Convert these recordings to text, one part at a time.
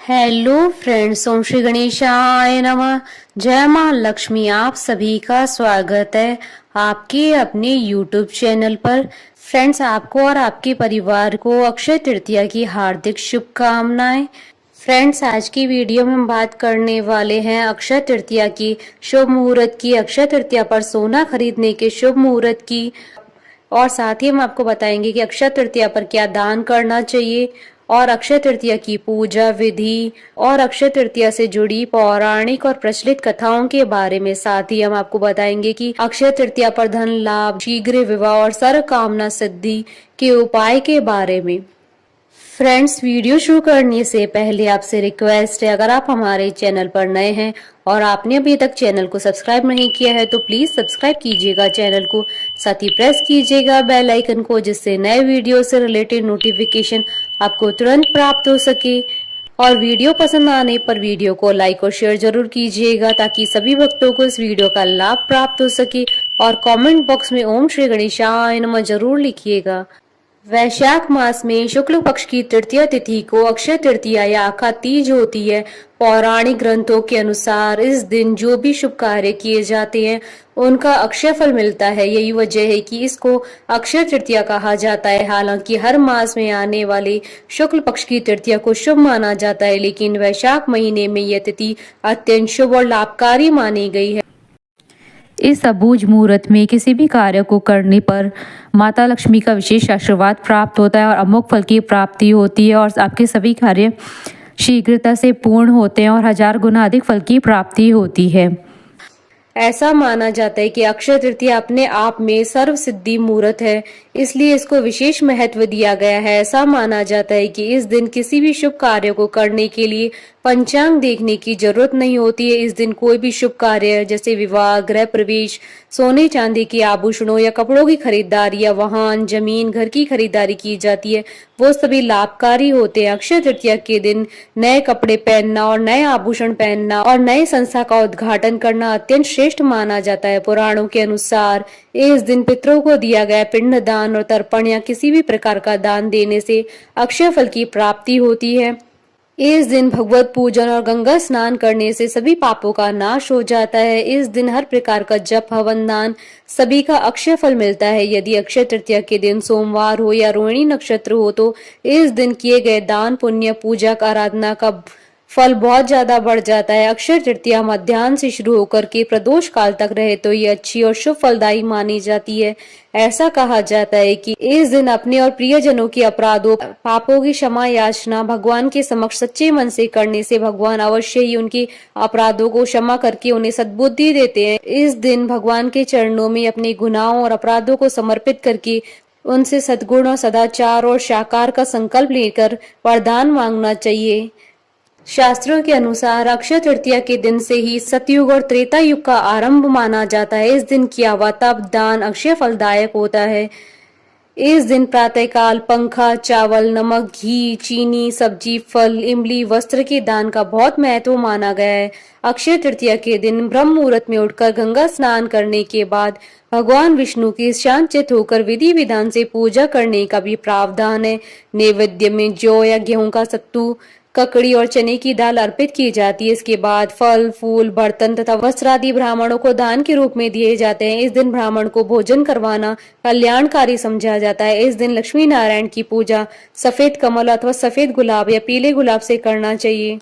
Hello friends, ओम श्री गणेशाय नमः। जय मां लक्ष्मी। आप सभी का स्वागत है आपके अपने यूट्यूब चैनल पर। फ्रेंड्स, आपको और आपके परिवार को अक्षय तृतीया की हार्दिक शुभकामनाएं। फ्रेंड्स, आज की वीडियो में हम बात करने वाले हैं अक्षय तृतीया की शुभ मुहूर्त की, अक्षय तृतीया पर सोना खरीदने के शुभ मुहूर्त की, और साथ ही हम आपको बताएंगे कि अक्षय तृतीया पर क्या दान करना चाहिए और अक्षय तृतीया की पूजा विधि और अक्षय तृतीया से जुड़ी पौराणिक और प्रचलित कथाओं के बारे में। साथ ही हम आपको बताएंगे कि अक्षय तृतीया पर धन लाभ, शीघ्र विवाह और सर्व कामना सिद्धि के उपाय के बारे में। फ्रेंड्स, वीडियो शुरू करने से पहले आपसे रिक्वेस्ट है, अगर आप हमारे चैनल पर नए हैं और आपने अभी तक चैनल को सब्सक्राइब नहीं किया है तो प्लीज सब्सक्राइब कीजिएगा चैनल को, साथ ही प्रेस कीजिएगा बेल आइकन को, जिससे नए वीडियो से रिलेटेड नोटिफिकेशन आपको तुरंत प्राप्त हो सके। और वीडियो पसंद आने पर वीडियो को लाइक और शेयर जरूर कीजिएगा ताकि सभी भक्तों को इस वीडियो का लाभ प्राप्त हो सके। और कमेंट बॉक्स में ओम श्री गणेशाय नमः जरूर लिखिएगा। वैशाख मास में शुक्ल पक्ष की तृतीया तिथि को अक्षय तृतीया या आखा तीज होती है। पौराणिक ग्रंथों के अनुसार इस दिन जो भी शुभ कार्य किए जाते हैं उनका अक्षय फल मिलता है। यही वजह है कि इसको अक्षय तृतीया कहा जाता है। हालांकि हर मास में आने वाले शुक्ल पक्ष की तृतीया को शुभ माना जाता है, लेकिन वैशाख महीने में यह तिथि अत्यंत शुभ और लाभकारी मानी गई है। इस अबूझ मुहूर्त में किसी भी कार्य को करने पर माता लक्ष्मी का विशेष आशीर्वाद प्राप्त होता है और अमोघ फल की प्राप्ति होती है और आपके सभी कार्य शीघ्रता से पूर्ण होते हैं और 1000 गुना अधिक फल की प्राप्ति होती है। ऐसा माना जाता है कि अक्षय तृतीया अपने आप में सर्व सिद्धि मुहूर्त है, इसलिए इसको विशेष महत्व दिया गया है। ऐसा माना जाता है कि इस दिन किसी भी शुभ कार्य को करने के लिए पंचांग देखने की जरूरत नहीं होती है। इस दिन कोई भी शुभ कार्य जैसे विवाह, गृह प्रवेश, सोने चांदी के आभूषणों या कपड़ों की खरीदारी या वाहन, जमीन, घर की खरीदारी की जाती है, वो सभी लाभकारी होते हैं। अक्षय तृतीया के दिन नए कपड़े पहनना और नए आभूषण पहनना और नए संस्था का उद्घाटन करना अत्यंत श्रेष्ठ माना जाता है। पुराणों के अनुसार इस दिन पितरों को दिया गया पिंड दान और तर्पण या किसी भी प्रकार का दान देने से अक्षय फल की प्राप्ति होती है। इस दिन भगवत पूजन और गंगा स्नान करने से सभी पापों का नाश हो जाता है। इस दिन हर प्रकार का जप, हवन, दान सभी का अक्षय फल मिलता है। यदि अक्षय तृतीया के दिन सोमवार हो या रोहिणी नक्षत्र हो तो इस दिन किए गए दान, पुण्य, पूजा का, आराधना का फल बहुत ज्यादा बढ़ जाता है। अक्षय तृतीया मध्याह्न से शुरू होकर के प्रदोष काल तक रहे तो ये अच्छी और शुभ फलदायी मानी जाती है। ऐसा कहा जाता है कि इस दिन अपने और प्रियजनों के अपराधों, पापों की क्षमा याचना भगवान के समक्ष सच्चे मन से करने से भगवान अवश्य ही उनके अपराधों को क्षमा करके उन्हें सद्बुद्धि देते हैं। इस दिन भगवान के चरणों में अपने गुनाहों और अपराधों को समर्पित करके उनसे सद्गुण और सदाचार और साकार का संकल्प लेकर वरदान मांगना चाहिए। शास्त्रों के अनुसार अक्षय तृतीया के दिन से ही सतयुग और त्रेता युग का आरंभ माना जाता है। इस दिन किया हुआ तप, दान अक्षय फलदायक होता है। इस दिन प्रातःकाल पंखा, चावल, नमक, घी, चीनी, सब्जी, फल, इमली, वस्त्र के दान का बहुत महत्व माना गया है। अक्षय तृतीया के दिन ब्रह्म मुहूर्त में उठकर गंगा स्नान करने के बाद भगवान विष्णु की शांतचित्त होकर विधि विधान से पूजा करने का भी प्रावधान है। नैवेद्य में जौ या गेहूं का सत्तू, ककड़ी और चने की दाल अर्पित की जाती है। इसके बाद फल, फूल, बर्तन तथा वस्त्र आदि ब्राह्मणों को दान के रूप में दिए जाते हैं। इस दिन ब्राह्मण को भोजन करवाना कल्याणकारी समझा जाता है। इस दिन लक्ष्मी नारायण की पूजा सफेद कमल अथवा सफेद गुलाब या पीले गुलाब से करना चाहिए।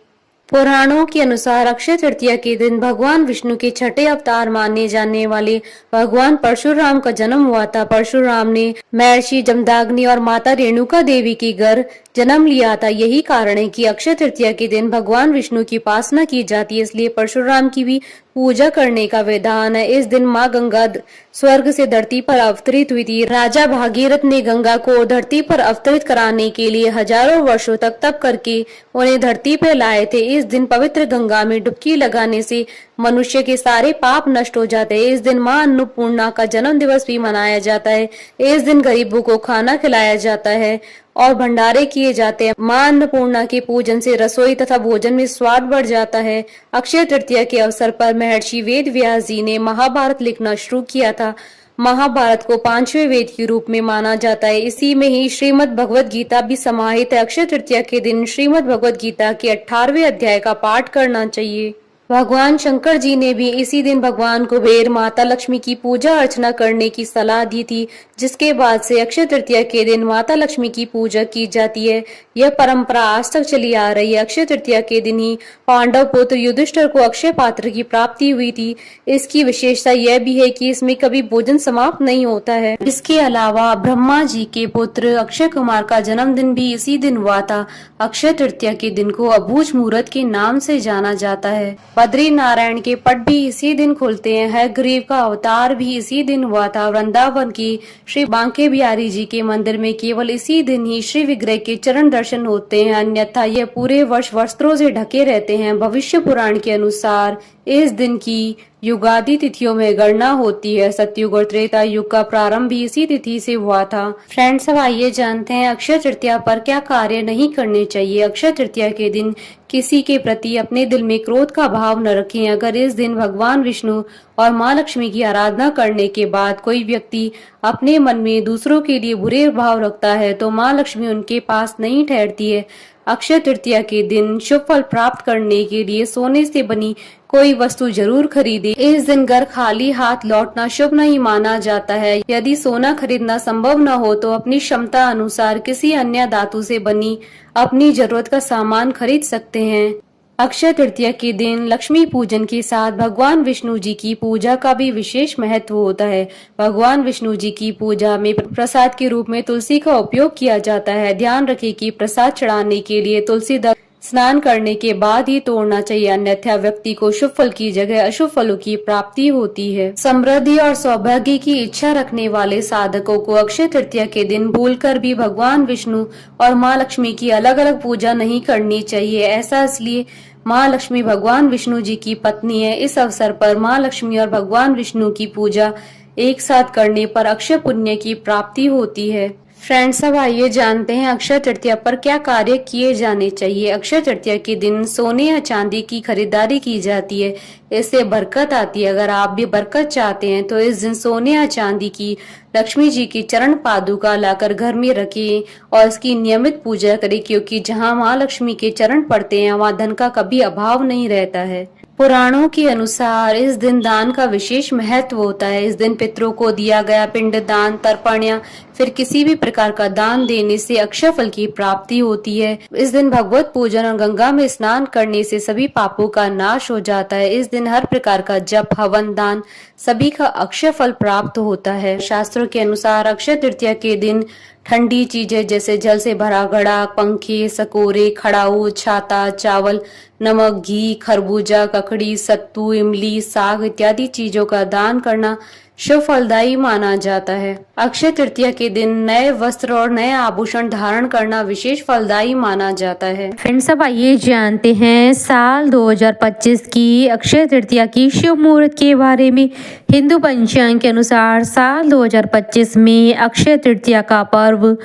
पुराणों के अनुसार अक्षय तृतीया के दिन भगवान विष्णु के छठे अवतार माने जाने वाले भगवान परशुराम का जन्म हुआ था। परशुराम ने महर्षि जमदाग्नि और माता रेणुका देवी के घर जन्म लिया था। यही कारण है कि अक्षय तृतीया के दिन भगवान विष्णु की उपासना की जाती है, इसलिए परशुराम की भी पूजा करने का विधान है। इस दिन माँ गंगा स्वर्ग से धरती पर अवतरित हुई थी। राजा भागीरथ ने गंगा को धरती पर अवतरित कराने के लिए हजारों वर्षों तक तप करके उन्हें धरती पर लाए थे। इस दिन पवित्र गंगा में डुबकी लगाने से मनुष्य के सारे पाप नष्ट हो जाते हैं। इस दिन माँ अन्नपूर्णा का जन्म दिवस भी मनाया जाता है। इस दिन गरीबों को खाना खिलाया जाता है और भंडारे किए जाते हैं। माँ अन्नपूर्णा के पूजन से रसोई तथा भोजन में स्वाद बढ़ जाता है। अक्षय तृतीया के अवसर पर महर्षि वेद व्यास जी ने महाभारत लिखना शुरू किया था। महाभारत को पांचवें वेद के रूप में माना जाता है। इसी में ही श्रीमद् भगवत गीता भी समाहित है। अक्षय तृतीया के दिन श्रीमद् भगवत गीता के 18वें अध्याय का पाठ करना चाहिए। भगवान शंकर जी ने भी इसी दिन भगवान कुबेर, माता लक्ष्मी की पूजा अर्चना करने की सलाह दी थी, जिसके बाद से अक्षय तृतीया के दिन माता लक्ष्मी की पूजा की जाती है। यह परंपरा आज तक चली आ रही है। अक्षय तृतीया के दिन ही पांडव पुत्र युधिष्ठिर को अक्षय पात्र की प्राप्ति हुई थी। इसकी विशेषता यह भी है कि इसमें कभी भोजन समाप्त नहीं होता है। इसके अलावा ब्रह्मा जी के पुत्र अक्षय कुमार का जन्मदिन भी इसी दिन हुआ था। अक्षय तृतीया के दिन को अबूझ मुहूर्त के नाम से जाना जाता है। बद्री नारायण के पट भी इसी दिन खुलते हैं। हयग्रीव का अवतार भी इसी दिन हुआ था। वृंदावन की श्री बांके बिहारी जी के मंदिर में केवल इसी दिन ही श्री विग्रह के चरण दर्शन होते हैं, अन्यथा यह पूरे वर्ष वस्त्रों से ढके रहते हैं। भविष्य पुराण के अनुसार इस दिन की युगादि तिथियों में गणना होती है। सतयुग और त्रेता युग का प्रारंभ भी इसी तिथि से हुआ था। फ्रेंड्स, अब आइए जानते हैं अक्षय तृतीया पर क्या कार्य नहीं करने चाहिए। अक्षय तृतीया के दिन किसी के प्रति अपने दिल में क्रोध का भाव न रखें। अगर इस दिन भगवान विष्णु और माँ लक्ष्मी की आराधना करने के बाद कोई व्यक्ति अपने मन में दूसरों के लिए बुरे भाव रखता है तो माँ लक्ष्मी उनके पास नहीं ठहरती है। अक्षय तृतीया के दिन शुभ फल प्राप्त करने के लिए सोने से बनी कोई वस्तु जरूर खरीदे। इस दिन घर खाली हाथ लौटना शुभ नहीं माना जाता है। यदि सोना खरीदना संभव न हो तो अपनी क्षमता अनुसार किसी अन्य धातु से बनी अपनी जरूरत का सामान खरीद सकते हैं। अक्षय तृतीया के दिन लक्ष्मी पूजन के साथ भगवान विष्णु जी की पूजा का भी विशेष महत्व होता है। भगवान विष्णु जी की पूजा में प्रसाद के रूप में तुलसी का उपयोग किया जाता है। ध्यान रखें कि प्रसाद चढ़ाने के लिए तुलसी दल स्नान करने के बाद ही तोड़ना चाहिए, अन्यथा व्यक्ति को शुभ फल की जगह अशुभ फलों की प्राप्ति होती है। समृद्धि और सौभाग्य की इच्छा रखने वाले साधकों को अक्षय तृतीया के दिन भूलकर भी भगवान विष्णु और माँ लक्ष्मी की अलग अलग पूजा नहीं करनी चाहिए। ऐसा इसलिए माँ लक्ष्मी भगवान विष्णु जी की पत्नी है। इस अवसर पर माँ लक्ष्मी और भगवान विष्णु की पूजा एक साथ करने पर अक्षय पुण्य की प्राप्ति होती है। फ्रेंड्स, अब आइए जानते हैं अक्षय तृतीया पर क्या कार्य किए जाने चाहिए। अक्षय तृतीया के दिन सोने या चांदी की खरीदारी की जाती है, इससे बरकत आती है। अगर आप भी बरकत चाहते हैं तो इस दिन सोने या चांदी की लक्ष्मी जी की चरण पादुका लाकर घर में रखें और इसकी नियमित पूजा करें, क्योंकि जहां माँ लक्ष्मी के चरण पड़ते हैं वहां धन का कभी अभाव नहीं रहता है। पुराणों के अनुसार इस दिन दान का विशेष महत्व होता है। इस दिन पितरों को दिया गया पिंड दान, तर्पण या फिर किसी भी प्रकार का दान देने से अक्षय फल की प्राप्ति होती है। इस दिन भगवत पूजन और गंगा में स्नान करने से सभी पापों का नाश हो जाता है। इस दिन हर प्रकार का जप, हवन, दान सभी का अक्षय फल प्राप्त होता है। शास्त्रों के अनुसार अक्षय तृतीया के दिन ठंडी चीजें जैसे जल से भरा घड़ा, पंखे, सकोरे, खड़ाऊ, छाता, चावल, नमक, घी, खरबूजा, ककड़ी, सत्तू, इमली, साग इत्यादि चीजों का दान करना शुभ फलदायी माना जाता है। अक्षय तृतीया के दिन नए वस्त्र और नए आभूषण धारण करना विशेष फलदायी माना जाता है। फ्रेंड्स, अब आइए जानते हैं साल 2025 की अक्षय तृतीया की शुभ मुहूर्त के बारे में। हिंदू पंचांग के अनुसार साल 2025 में अक्षय तृतीया का पर्व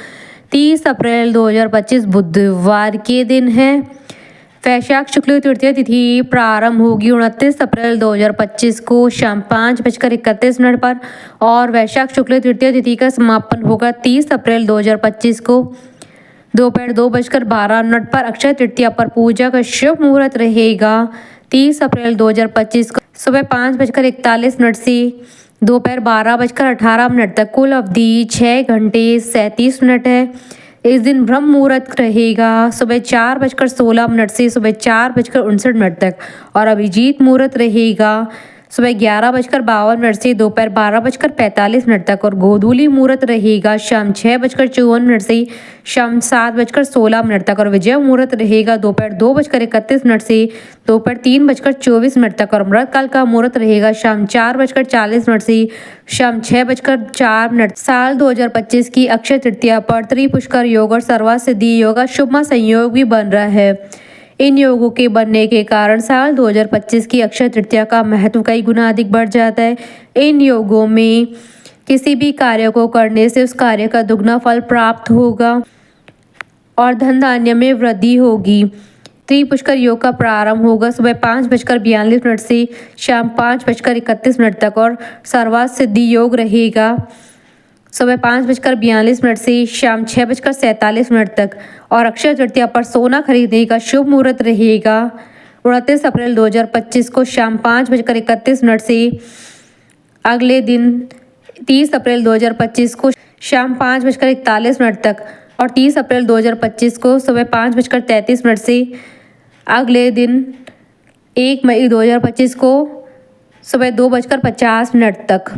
30 अप्रैल 2025 बुधवार के दिन है। वैशाख शुक्ल तृतीया तिथि प्रारंभ होगी 29 अप्रैल 2025 को शाम 5:31 पर और वैशाख शुक्ल तृतीया तिथि का समापन होगा 30 अप्रैल 2025 को दोपहर 2:12 पर। अक्षय तृतीया पर पूजा का शुभ मुहूर्त रहेगा 30 अप्रैल 2025 को सुबह 5:41 से दोपहर 12:18 तक। कुल अवधि 6 घंटे 37 मिनट है। इस दिन ब्रह्म मुहूर्त रहेगा सुबह 4:16 से सुबह 4:59 तक और अभिजीत मुहूर्त रहेगा सुबह 11:52 से दोपहर 12:45 तक और गोधूली मुहूर्त रहेगा शाम 6:54 से शाम 7:16 तक और विजय मुहूर्त रहेगा दोपहर 2:31 से दोपहर 3:24 तक और अमृत काल का मुहूर्त रहेगा शाम 4:40 से शाम 6:04। साल 2025 की अक्षय तृतीया पर त्रिपुष्कर योग और सर्वासिद्धि योग का शुभ संयोग भी बन रहा है। इन योगों के बनने के कारण साल 2025 की अक्षय तृतीया का महत्व कई गुना अधिक बढ़ जाता है। इन योगों में किसी भी कार्य को करने से उस कार्य का दुगना फल प्राप्त होगा और धन धान्य में वृद्धि होगी। त्रिपुष्कर योग का प्रारंभ होगा सुबह 5:42 से शाम 5:31 तक और सर्वार्थ सिद्धि योग रहेगा सुबह 5:42 से शाम 6:47 तक। और अक्षय तृतीया पर सोना खरीदने का शुभ मुहूर्त रहेगा 29 अप्रैल 2025 को शाम 5:31 से अगले दिन 30 अप्रैल 2025 को शाम 5:41 तक और 30 अप्रैल 2025 को सुबह 5:33 से अगले दिन 1 मई 2025 को सुबह 2:50 तक।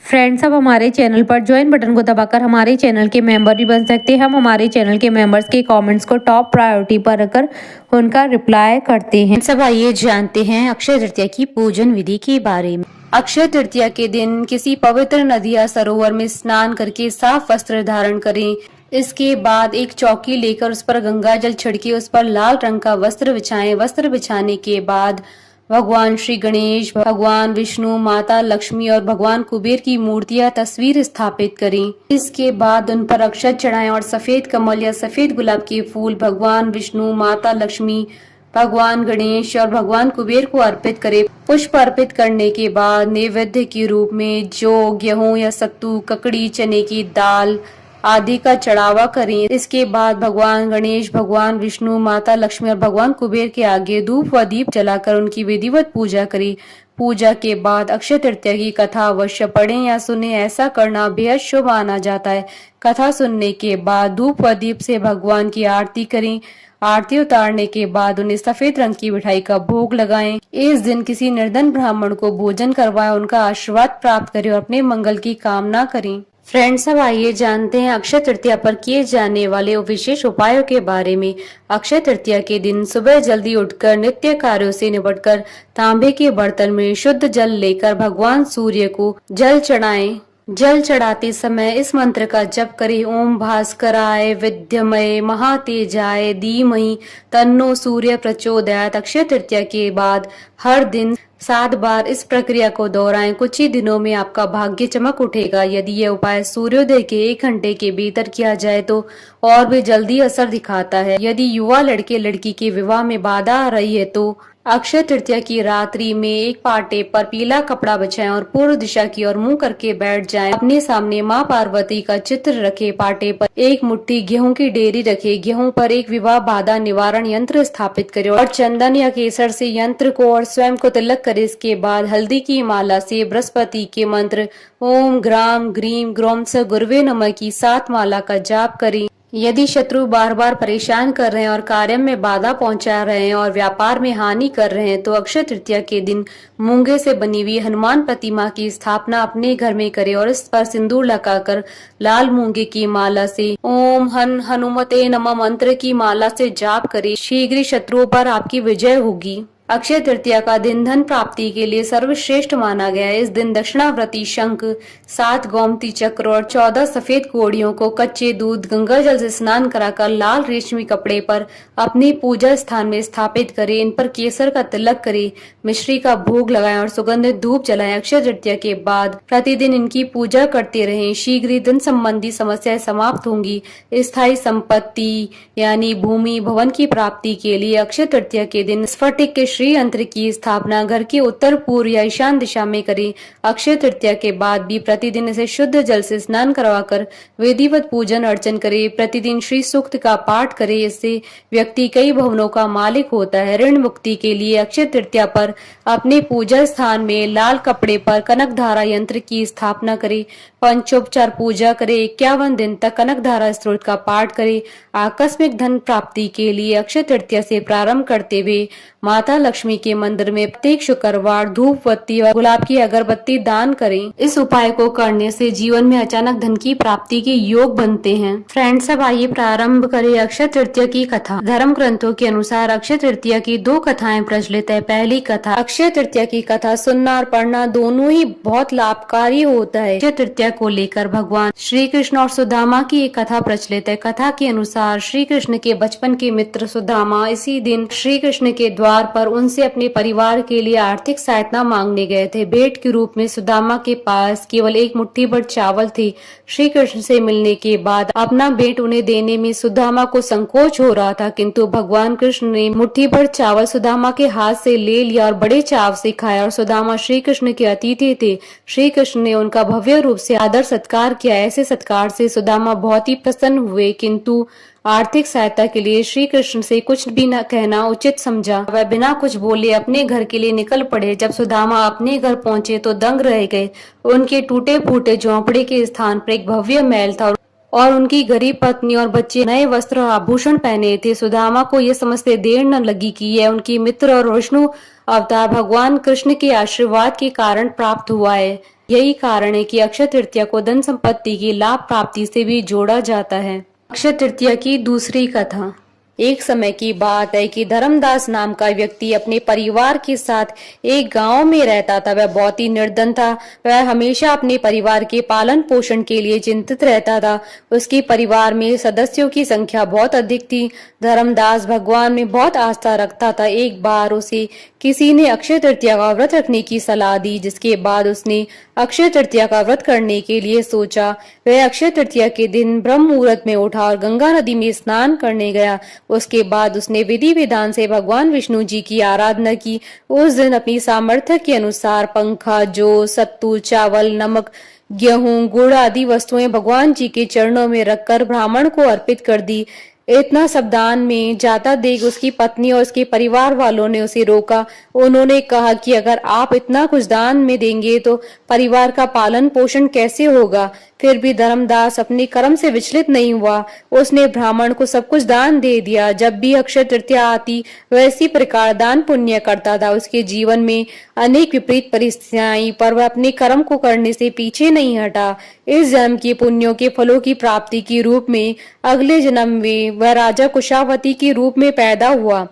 फ्रेंड्स, अब हमारे चैनल पर ज्वाइन बटन को दबाकर हमारे चैनल के मेंबर भी बन सकते हैं। हम हमारे चैनल के मेंबर्स के कमेंट्स को टॉप प्रायोरिटी पर रखकर उनका रिप्लाई करते हैं। सब आइए जानते हैं अक्षय तृतीया की पूजन विधि के बारे में। अक्षय तृतीया के दिन किसी पवित्र नदी या सरोवर में स्नान करके साफ वस्त्र धारण करें। इसके बाद एक चौकी लेकर उस पर गंगा जल छिड़के उस पर लाल रंग का वस्त्र बिछाएं। वस्त्र बिछाने के बाद भगवान श्री गणेश, भगवान विष्णु, माता लक्ष्मी और भगवान कुबेर की मूर्तियां तस्वीर स्थापित करें। इसके बाद उन पर अक्षत चढ़ाएं और सफेद कमल या सफेद गुलाब के फूल भगवान विष्णु, माता लक्ष्मी, भगवान गणेश और भगवान कुबेर को अर्पित करें। पुष्प अर्पित करने के बाद नैवेद्य के रूप में जौ, गेहूं या सत्तू, ककड़ी, चने की दाल आदि का चढ़ावा करें। इसके बाद भगवान गणेश, भगवान विष्णु, माता लक्ष्मी और भगवान कुबेर के आगे धूप व दीप जलाकर उनकी विधिवत पूजा करें। पूजा के बाद अक्षय तृतीया की कथा अवश्य पढ़ें या सुने। ऐसा करना बेहद शुभ माना जाता है। कथा सुनने के बाद धूप व दीप से भगवान की आरती करें। आरती उतारने के बाद उन्हें सफेद रंग की मिठाई का भोग लगाएं। इस दिन किसी निर्धन ब्राह्मण को भोजन करवाएं, उनका आशीर्वाद प्राप्त करें और अपने मंगल की कामना करें। फ्रेंड्स, अब आइए जानते हैं अक्षय तृतीया पर किए जाने वाले विशेष उपायों के बारे में। अक्षय तृतीया के दिन सुबह जल्दी उठकर नित्य कार्यों से निपटकर तांबे के बर्तन में शुद्ध जल लेकर भगवान सूर्य को जल चढ़ाएं। जल चढ़ाते समय इस मंत्र का जप करें। ओम भास्कराय विद्महे महातेजाय धीमहि तन्नो सूर्य प्रचोदयात्। अक्षय तृतीया के बाद हर दिन 7 बार इस प्रक्रिया को दोहराएं। कुछ ही दिनों में आपका भाग्य चमक उठेगा। यदि यह उपाय सूर्योदय के 1 घंटे के भीतर किया जाए तो और भी जल्दी असर दिखाता है। यदि युवा लड़के लड़की के विवाह में बाधा आ रही है तो अक्षय तृतीया की रात्रि में एक पाटे पर पीला कपड़ा बिछाएं और पूर्व दिशा की ओर मुंह करके बैठ जाएं। अपने सामने मां पार्वती का चित्र रखें। पाटे पर एक मुट्ठी गेहूं की डेरी रखें। गेहूं पर एक विवाह बाधा निवारण यंत्र स्थापित करें और चंदन या केसर से यंत्र को और स्वयं को तिलक करें। इसके बाद हल्दी की माला से बृहस्पति के मंत्र ओम ग्राम ग्रीम ग्रोम स गुरुवे नमः की 7 माला का जाप करें। यदि शत्रु बार बार परेशान कर रहे हैं और कार्य में बाधा पहुंचा रहे हैं और व्यापार में हानि कर रहे हैं तो अक्षय तृतीया के दिन मूंगे से बनी हुई हनुमान प्रतिमा की स्थापना अपने घर में करें और इस पर सिंदूर लगाकर लाल मूंगे की माला से ओम हन हनुमते नमः मंत्र की माला से जाप करें। शीघ्र ही शत्रुओं पर आपकी विजय होगी। अक्षय तृतीया का दिन धन प्राप्ति के लिए सर्वश्रेष्ठ माना गया है। इस दिन दक्षिणावर्ती शंख, 7 गोमती चक्र और 14 सफेद कोड़ियों को कच्चे दूध गंगा जल से स्नान कराकर लाल रेशमी कपड़े पर अपने पूजा स्थान में स्थापित करें। इन पर केसर का तिलक करें, मिश्री का भोग लगाएं और सुगंधित धूप जलाएं। अक्षय तृतीया के बाद प्रतिदिन इनकी पूजा करते रहें। शीघ्र ही धन संबंधी समस्याएं समाप्त होंगी। स्थायी संपत्ति यानी भूमि भवन की प्राप्ति के लिए अक्षय तृतीया के दिन स्फटिक के श्री यंत्र की स्थापना घर के उत्तर पूर्व या ईशान दिशा में करें। अक्षय तृतीया के बाद भी प्रतिदिन इसे शुद्ध जल से स्नान करवाकर विधिवत पूजन अर्चन करें। प्रतिदिन श्री सूक्त का पाठ करें। इससे व्यक्ति कई भवनों का मालिक होता है। ऋण मुक्ति के लिए अक्षय तृतीया पर अपने पूजा स्थान में लाल कपड़े पर कनक धारा यंत्र की स्थापना करें। पंचोपचार पूजा करें। 51 दिन तक कनक धारा स्त्रोत का पाठ करें। आकस्मिक धन प्राप्ति के लिए अक्षय तृतीया से प्रारंभ करते हुए माता लक्ष्मी के मंदिर में प्रत्येक शुक्रवार धूप बत्ती और गुलाब की अगरबत्ती दान करें। इस उपाय को करने से जीवन में अचानक धन की प्राप्ति के योग बनते हैं। फ्रेंड्स, अब आइए प्रारंभ करें अक्षय तृतीया की कथा। धर्म ग्रंथों के अनुसार अक्षय तृतीया की 2 कथाएं प्रचलित है। पहली कथा, अक्षय तृतीया की कथा सुनना और पढ़ना दोनों ही बहुत लाभकारी होता है। अक्षय तृतीया को लेकर भगवान श्री कृष्ण और सुदामा की एक कथा प्रचलित है। कथा के अनुसार श्री कृष्ण के बचपन के मित्र सुदामा इसी दिन श्री कृष्ण के द्वार पर उनसे अपने परिवार के लिए आर्थिक सहायता मांगने गए थे। भेंट के रूप में सुदामा के पास केवल एक मुट्ठी भर चावल थे। श्री कृष्ण से मिलने के बाद अपना भेंट उन्हें देने में सुदामा को संकोच हो रहा था, किंतु भगवान कृष्ण ने मुट्ठी भर चावल सुदामा के हाथ से ले लिया और बड़े चाव से खाया। और सुदामा श्री कृष्ण के अतिथि थे। श्री कृष्ण ने उनका भव्य रूप से आदर सत्कार किया। ऐसे सत्कार से सुदामा बहुत ही प्रसन्न हुए, किंतु आर्थिक सहायता के लिए श्री कृष्ण से कुछ भी न कहना उचित समझा। वह बिना कुछ बोले अपने घर के लिए निकल पड़े। जब सुदामा अपने घर पहुंचे तो दंग रह गए। उनके टूटे फूटे झोंपड़े के स्थान पर एक भव्य महल था और उनकी गरीब पत्नी और बच्चे नए वस्त्र और आभूषण पहने थे। सुदामा को यह समझते देर न लगी कि यह उनकी मित्र और विष्णु अवतार भगवान कृष्ण के आशीर्वाद के कारण प्राप्त हुआ है। यही कारण है कि अक्षय तृतीया को धन संपत्ति की लाभ प्राप्ति से भी जोड़ा जाता है। अक्षय तृतीया की दूसरी कथा। एक समय की बात है कि धर्मदास नाम का व्यक्ति अपने परिवार के साथ एक गांव में रहता था। वह बहुत ही निर्धन था। वह हमेशा अपने परिवार के पालन पोषण के लिए चिंतित रहता था। उसके परिवार में सदस्यों की संख्या बहुत अधिक थी। धर्मदास भगवान में बहुत आस्था रखता था। एक बार उसे किसी ने अक्षय तृतीया का व्रत रखने की सलाह दी, जिसके बाद उसने अक्षय तृतीया का व्रत करने के लिए सोचा। वह अक्षय तृतीया के दिन ब्रह्म मुहूर्त में उठा और गंगा नदी में स्नान करने गया। उसके बाद उसने विधि विधान से भगवान विष्णु जी की आराधना की। उस दिन अपनी सामर्थ्य के अनुसार पंखा, जौ, सत्तू, चावल, नमक, गेहूं, गुड़ आदि वस्तुएं भगवान जी के चरणों में रखकर ब्राह्मण को अर्पित कर दी। इतना सब दान में जाता देख उसकी पत्नी और उसके परिवार वालों ने उसे रोका। उन्होंने कहा कि अगर आप इतना कुछ दान में देंगे तो परिवार का पालन पोषण कैसे होगा। फिर भी धर्मदास अपने कर्म से विचलित नहीं हुआ। उसने ब्राह्मण को सब कुछ दान दे दिया। जब भी अक्षय तृतीया आती वह इसी प्रकार दान पुण्य करता था। उसके जीवन में अनेक विपरीत परिस्थितियां आई, पर वह अपने कर्म को करने से पीछे नहीं हटा। इस जन्म के पुण्यों के फलों की प्राप्ति के रूप में अगले जन्म में वह राजा कुशावती के रूप में पैदा हुआ,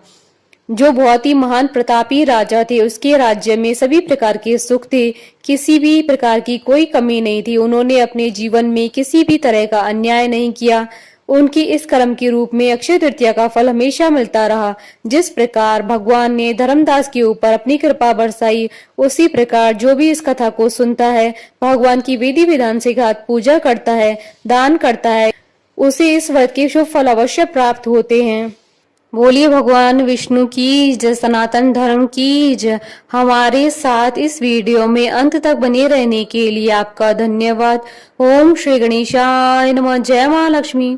जो बहुत ही महान प्रतापी राजा थे। उसके राज्य में सभी प्रकार के सुख थे, किसी भी प्रकार की कोई कमी नहीं थी। उन्होंने अपने जीवन में किसी भी तरह का अन्याय नहीं किया। उनकी इस कर्म के रूप में अक्षय तृतीया का फल हमेशा मिलता रहा। जिस प्रकार भगवान ने धर्मदास के ऊपर अपनी कृपा बरसाई, उसी प्रकार जो भी इस कथा को सुनता है, भगवान की विधि विधान से पूजा करता है, दान करता है, उसे इस व्रत के शुभ फल अवश्य प्राप्त होते हैं। बोलिए भगवान विष्णु की जय, सनातन धर्म की जय। हमारे साथ इस वीडियो में अंत तक बने रहने के लिए आपका धन्यवाद। ओम श्री गणेशाय नमः। जय मां लक्ष्मी।